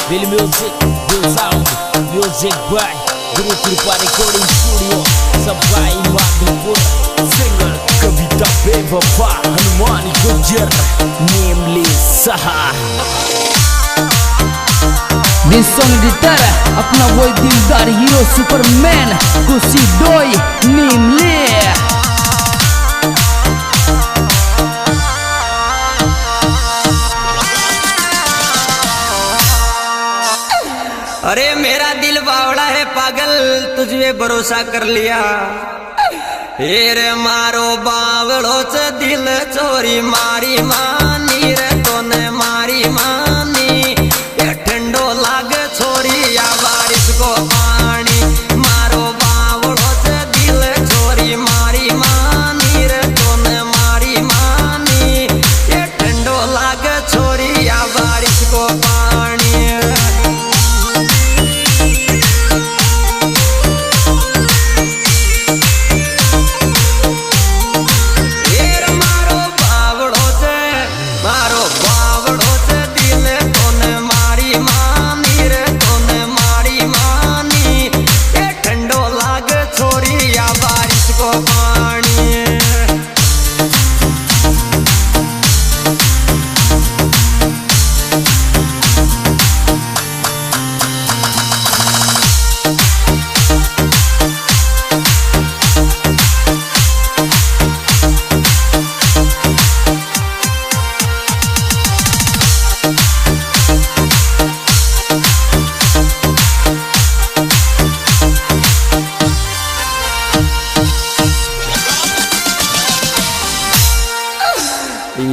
Bill Music, Bill Sound, Music by Guru Kripa Recording Studio, Sabai Madhupur, Singer Kavita Bevapa, Hanumani Gujar, Nameless Saha. This song editor अपना वो दिलदार hero Superman कुसी डोई Nameless. अरे मेरा दिल बावड़ा है पागल, तुझे भरोसा कर लिया। रे मारो बावड़ो से दिल चोरी मारी मानी रे तोने मारी मानी। ये ठंडो लाग छोरी या बारिश को पानी। मारो बावड़ो से दिल चोरी मारी मानी रे तोने मारी मानी। ये ठंडो लाग छोरी या बारिश को पानी।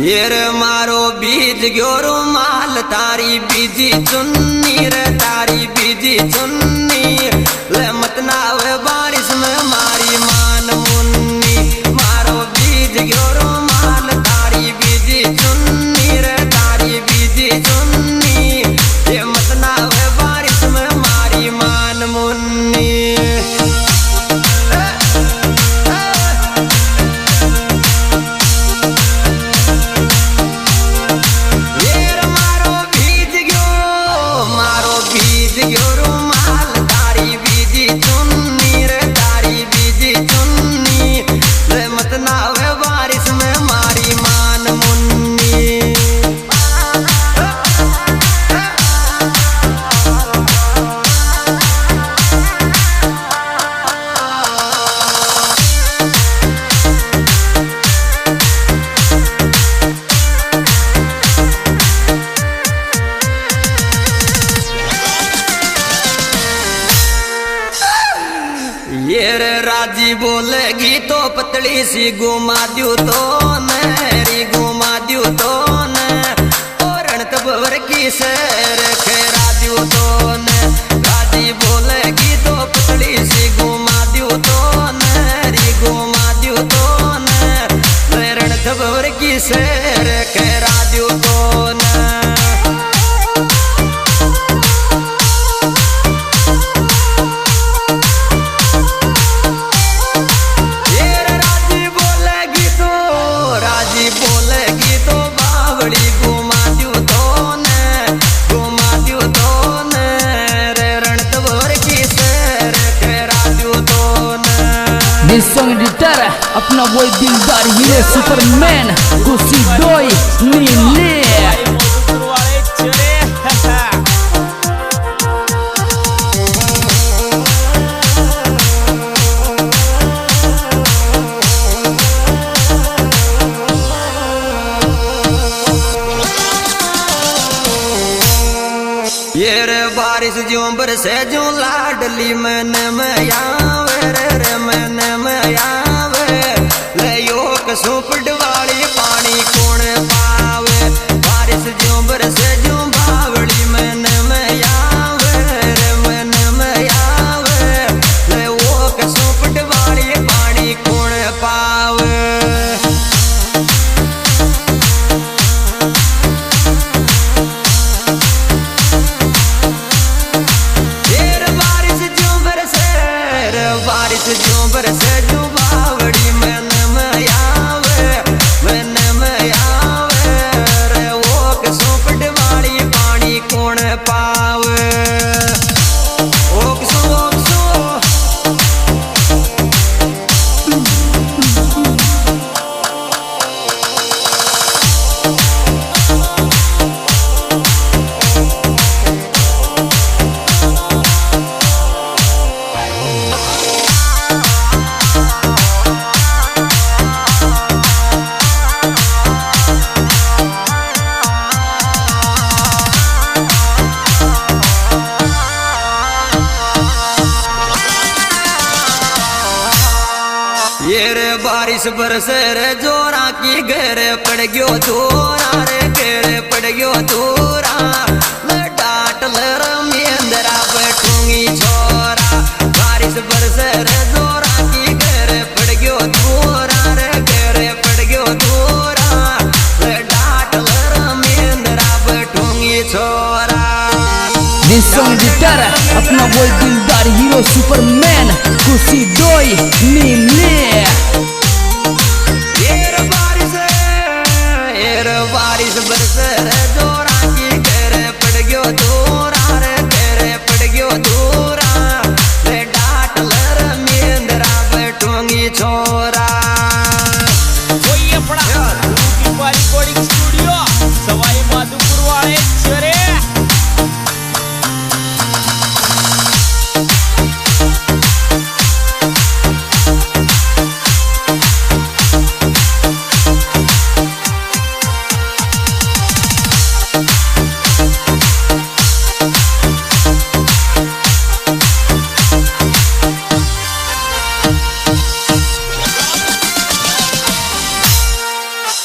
ये रे मारो बीज ग्योरो माल तारी बीजी चुन्नी रे तारी बीजी चुन्नी। ले मत नावे बारिश में मारी मान मुन्नी। मारो बीज ग्योरो माल तारी बीजी चुन्नी रे तारी बीजी चुन्नी। ये मत नावे बारिश में मारी मान मुन्नी। ये रे राजी बोलेगी तो पतली सी घुमा द्यू तो नेरी घुमा द्यू तो ने। और रणतबर की सैर खेरा द्यू तो ने। राजी बोलेगी तो पतली सी घुमा द्यू तो नेरी घुमा द्यू तो ने। रणतबर की सैर खेरा द्यू तो ने। This song editor अपना वो दिलदार हीरो सुपरमैन कुसी डोई Nameless. ये रे बारिश जो बरसे जो लाडली मैंने मैं आवे रे मैंने मैं आवे। ले यो कसुपड़ वाली पानी कौन पावे। बारिश जो बरसे जो बावड़ी मैंने मैं आवे रे मैंने मैं आवे। ले वो कसुपड़ वाली पानी कौन पावे। बारिश जो बरसे जो बावड़ी मैंने मैं आवे। बारिश बरसे रे जोरा की घेरे पड़ गयो दूरा रे घेरे पड़ गयो दूरा ले डाट ले रमेंद्रा बैठूंगी छोरा बारिश बरसे रे जोरा की घेरे पड़ गयो दूरा रे घेरे पड़ गयो दूरा ले डाट ले रमेंद्रा बैठूंगी छोरा। This song gitar अपना वो दिलदार हीरो सुपरमैन खुशी डोई नीमले। बारिश बरसे रे जोरा की घेरे पड़ गयो दूरा रे घेरे पड़ गयो दूरा रे डाट ले रमेंद्रा बैठूंगी छोरा। कोई अपना रिकॉर्डिंग स्टूडियो सवाई माधोपुर वाले चरे।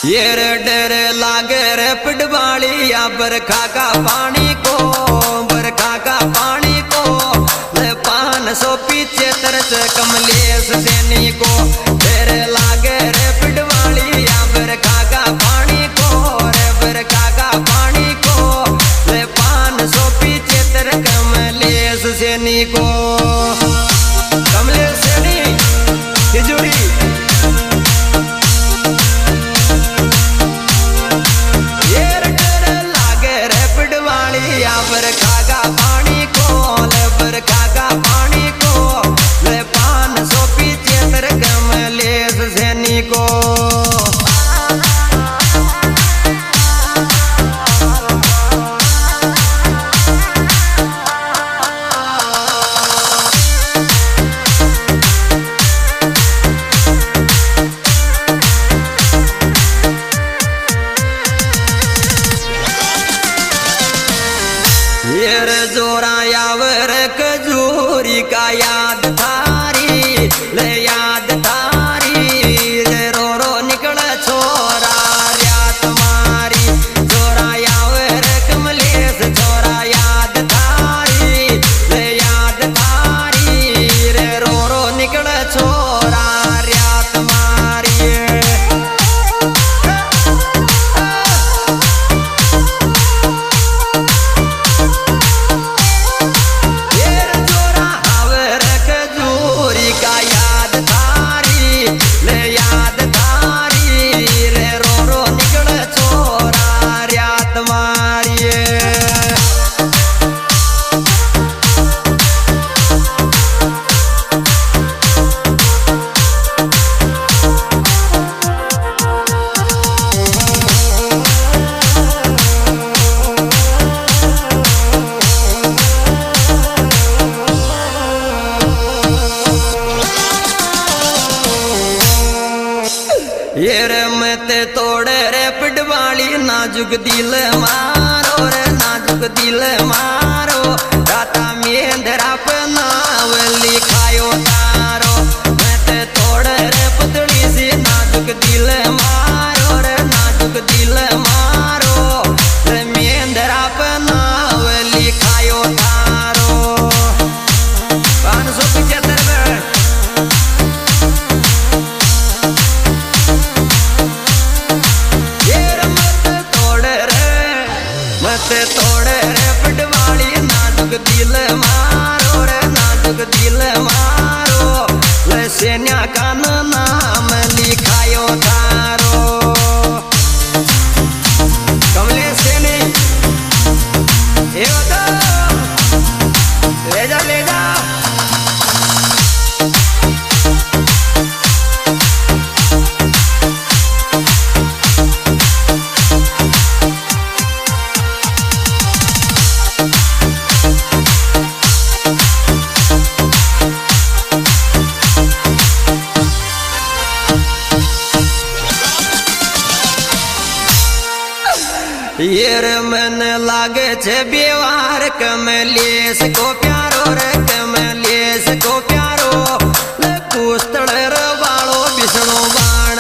ये रे डरे लागे रे पिटवाली या बरखा का पानी को बरखा का पानी को ले 500 पीछे तरस कमलेश सैनी को डरे लागे रे पिटवाली या बरखा का पानी को रे बरखा का पानी को ले 500 पीछे तर कमलेश सैनी को कमलेश सैनी तिजोरी बरखा का पानी को ले बरखा का पानी को ले 500 पीछे तर कमलेश सैनी को। ये रे जोरा यावर खजूरी का याद थारी ले याद थारी रे रो रो निकल छोरा रात मारी जोरा यावर कमलेश छोरा याद थारी ले याद थारी रे रो रो निकल छोरा रात मारी। ये रे मते तोड़े रे पिटवाली नाजुक दिल मारो रे नाजुक दिल मारो दाता मेंदरा पे नाव लिखायो तारो मते तोड़े रे पुतली सी नाजुक दिल मारो रे नाजुक दिल मारो रे मेंदरा पे नाव लिखायो तारो 575 तोड़े रे पिटवाली नाजुक दिल मारो रे नाजुक दिल मारो ले सैन्या का नाम लिखायो तारो कमलेश सैनी ले जा ले जा। ये रे मन लागे छे व्यवहार कमलेश को प्यारो रे कमलेश को प्यारो ले कुस्तड़ रे वालो बिसनो बाण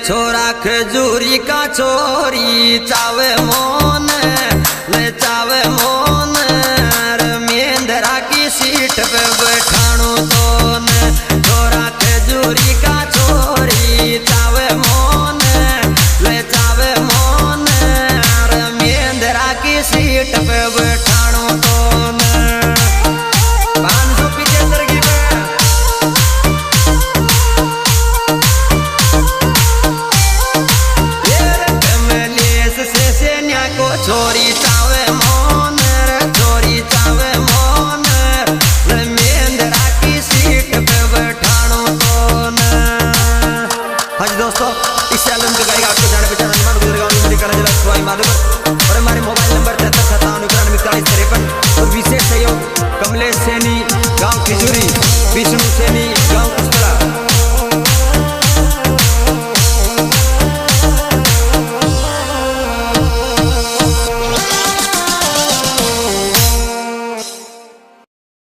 छोरा खजूरी का छोरी चावे मोन ले चावे मोन मेंदरा की सीट पे बैठाणू तो न छोरा खजूरी का छोरी चावे मोन ले चावे मोन मेंदरा की सीट पे बैठाणू तो न 575 की छोरी चावे मोन छोरी चावे मोन मेंदरा की सीट पे बैठाणू तो न। हाँ जी दोस्तों, इस चैनल पे गाएगा आपको जाने पहचाने मालूम